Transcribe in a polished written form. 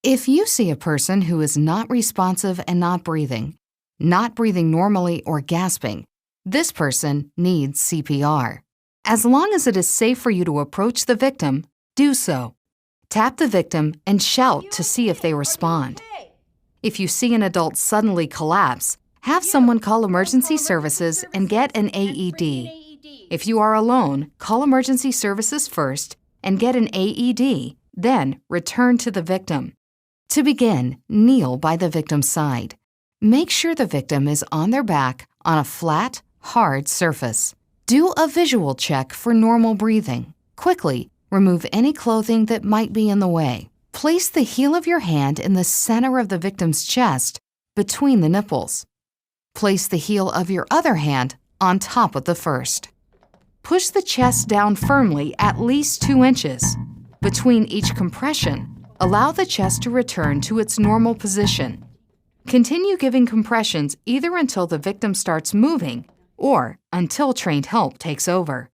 If you see a person who is not responsive and not breathing normally or gasping, this person needs CPR. As long as it is safe for you to approach the victim, do so. Tap the victim and shout to see if they respond. If you see an adult suddenly collapse, have someone call emergency services and get an AED. If you are alone, call emergency services first and get an AED, then return to the victim. To begin, kneel by the victim's side. Make sure the victim is on their back on a flat, hard surface. Do a visual check for normal breathing. Quickly, remove any clothing that might be in the way. Place the heel of your hand in the center of the victim's chest, between the nipples. Place the heel of your other hand on top of the first. Push the chest down firmly at least 2 inches. Between each compression, allow the chest to return to its normal position. Continue giving compressions either until the victim starts moving or until trained help takes over.